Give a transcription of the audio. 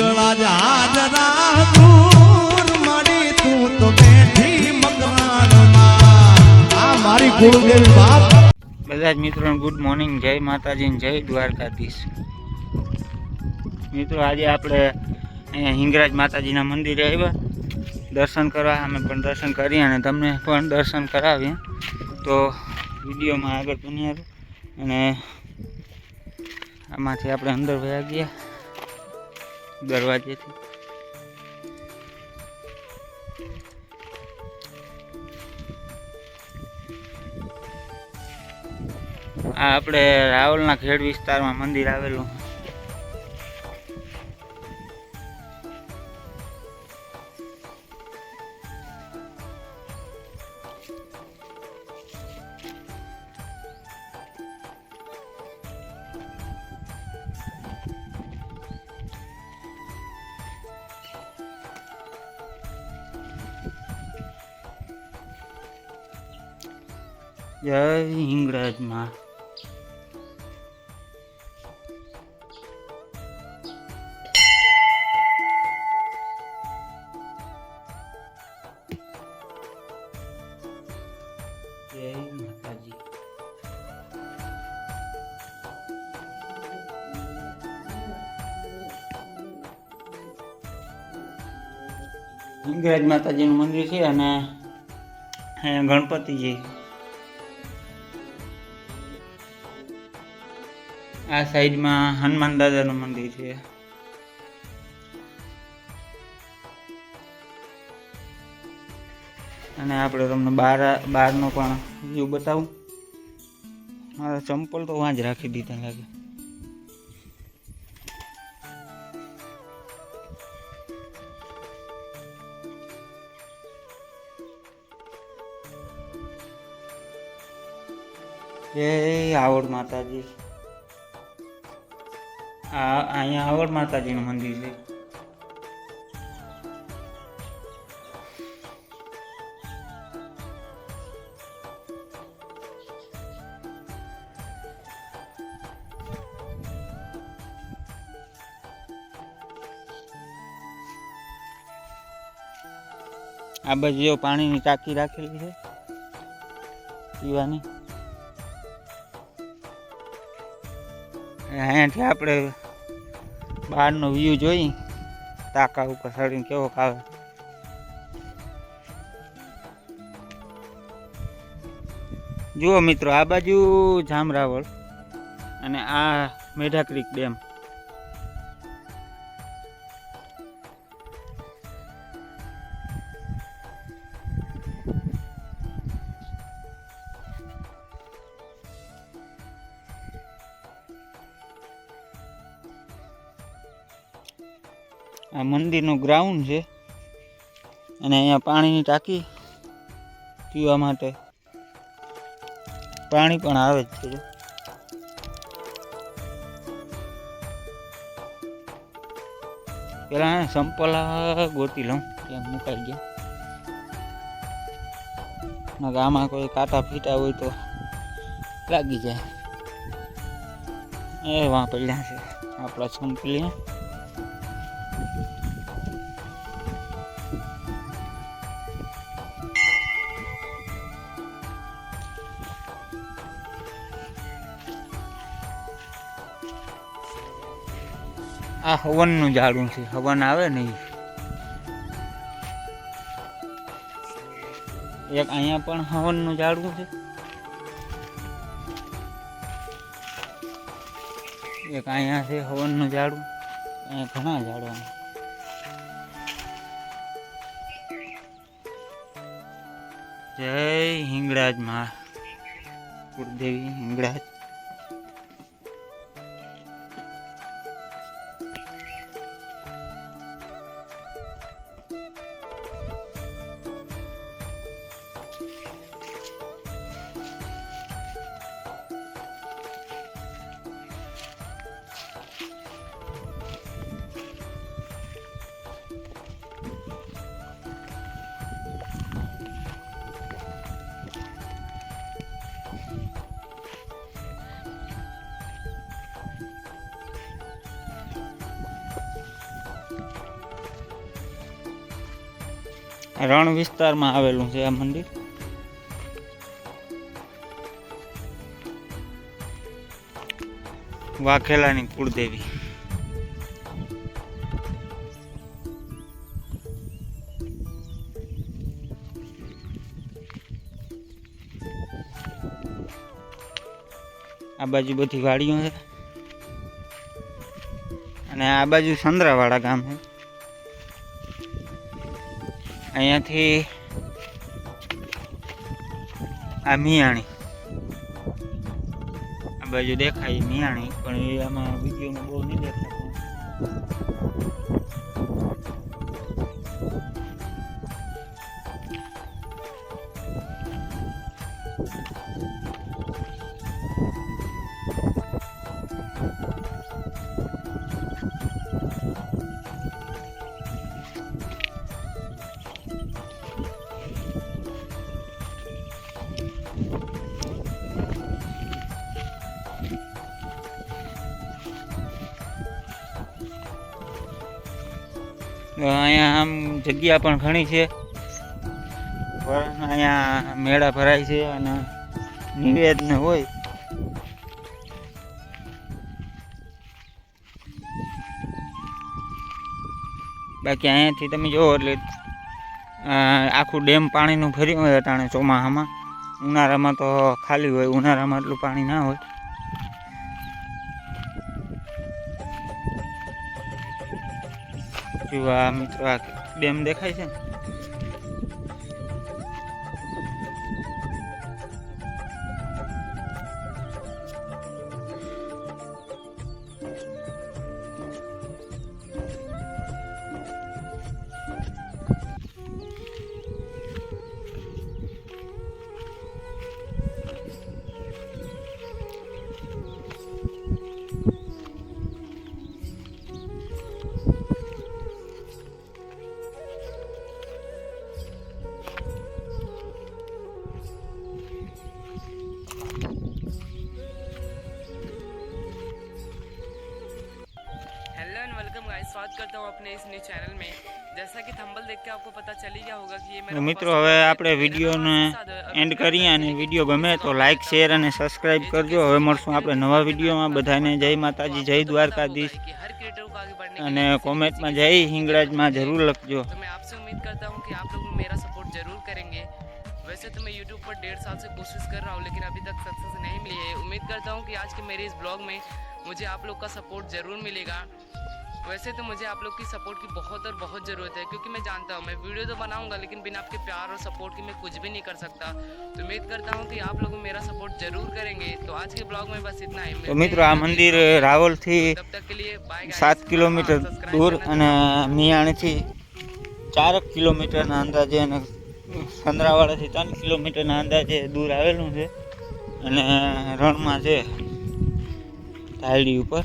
હિંગળા જાજરા દૂર મળી તું તો બેઠી મકરાણમાં આ મારી કુળદેવી બાપ. બધા જ મિત્રોને ગુડ મોર્નિંગ, જય માતાજી, જય દ્વારકાધીશ. મિત્રો આજે આપણે અહીંયા હિંગરાજ માતાજીના મંદિરે આવ્યા દર્શન કરવા. અમે પણ દર્શન કરીએ અને તમને પણ દર્શન કરાવીએ. તો વિડીયોમાં આગળ બન્યા રહો. અને આમાંથી આપણે અંદર વયા ગયા દરવાજેથી. આ આપણે રાવલના ખેડ વિસ્તારમાં મંદિર આવેલું. જય હિંગરાજ માં. જય માતાજી. હિંગરાજ માતાજીનું મંદિર છે અને ગણપતિજી. આ સાઈડમાં હનુમાન દાદાનું મંદિર છે. અને આપણે તમને બહારનો પણ વ્યૂ બતાવું. મારા ચંપલ તો વાં જ રાખી દીધા લાગે. જય આવડ માતાજી. અહીંયા આવડ માતાજીનું મંદિર છે. આ બાજુ જો પાણીની ટાંકી રાખેલી છે પીવાની. અહીંયાથી આપણે બહારનો વ્યૂ જોઈ ટાંકા ઉપર ચડીને કેવો આવે. જુઓ મિત્રો, આ બાજુ જામરાવળ અને આ મેઢા ક્રીક ડેમ. આ મંદિરનું ગ્રાઉન્ડ છે અને અહીંયા પાણીની ટાંકી પીવા માટે પાણી પણ આવે જ છે. પેલા સંપલ ગોતી લઉં ત્યાં મુકાઈ ગયા. આમાં કોઈ કાંટા ફીટા હોય તો લાગી જાય. એ વાં પડ્યા છે આપણા સંપલી. આ હવનનું ઝાડું છે. હવન આવે ને એક અહીંયા પણ હવનનું ઝાડું છે. એક અહીંયા છે હવનનું ઝાડું. અહીંયા ઘણા ઝાડવા. જય હિંગળાજ માં, કુળદેવી હિંગળાજ. રણ વિસ્તારમાં આવેલું છે આ મંદિર. વાઘેલાની કુળદેવી. આ બાજુ બધી વાડીઓ છે અને આ બાજુ સંદ્રાવાડા ગામ છે. અહીંયાથી આ મિયાણી આ બાજુ દેખાય મિયાણી, પણ એ આમાં વિડીયોમાં બહુ નહીં દેખાતું. અહીંયા આમ જગ્યા પણ ઘણી છે. અહીંયા મેળા ભરાય છે અને નિવેદન હોય. બાકી અહીંયાથી તમે જુઓ એટલે આખું ડેમ પાણીનું ભર્યું હોય અટાણે ચોમાસામાં. ઉનાળામાં તો ખાલી હોય, ઉનાળામાં એટલું પાણી ના હોય. આ મિત્રો આ ડેમ દેખાય છે ને, वेलकम गाइस, स्वागत करता हूँ अपने इस न्यू चैनल में। जैसा कि थंबनेल देख के आपको पता चल ही गया होगा कि ये मेरा મિત્રો હવે આપણે વિડીયોને એન્ડ કરીએ અને વિડીયો ગમે તો લાઈક શેર અને સબસ્ક્રાઇબ કરજો. હવે મળશું આપણે નવા વિડીયોમાં. બધાને જય માતાજી, જય દ્વારકાધીશ कि हर क्रिएटर को आगे बढ़ने અને કોમેન્ટમાં જય હિંગળાજમાં જરૂર લખજો. तो मैं आपसे उम्मीद करता हूँ कि आप लोग मेरा सपोर्ट जरूर करेंगे। वैसे तो मैं यूट्यूब पर 1.5 साल से कोशिश कर रहा हूँ, लेकिन अभी तक सक्सेस नहीं मिली है। उम्मीद करता हूँ कि आज के मेरे इस ब्लॉग में मुझे आप लोग का सपोर्ट ज़रूर मिलेगा। वैसे तो मुझे आप लोग की सपोर्ट की बहुत और बहुत ज़रूरत है, क्योंकि मैं जानता हूँ मैं वीडियो तो बनाऊंगा, लेकिन बिना आपके प्यार और सपोर्ट के मैं कुछ भी नहीं कर सकता। तो उम्मीद करता हूँ कि आप लोग मेरा सपोर्ट ज़रूर करेंगे। तो आज के ब्लॉग में बस इतना ही। તો મિત્રો આ મંદિર રાવલથી तब तक के लिए बाय गाइस। 7 કિલોમીટર દૂર અને મિયાણીથી 4 કિલોમીટરના અંદાજે અને સંદ્રાવાડાથી 3 કિલોમીટરના અંદાજે દૂર આવેલું છે અને રણમાં છે ધાયડી ઉપર.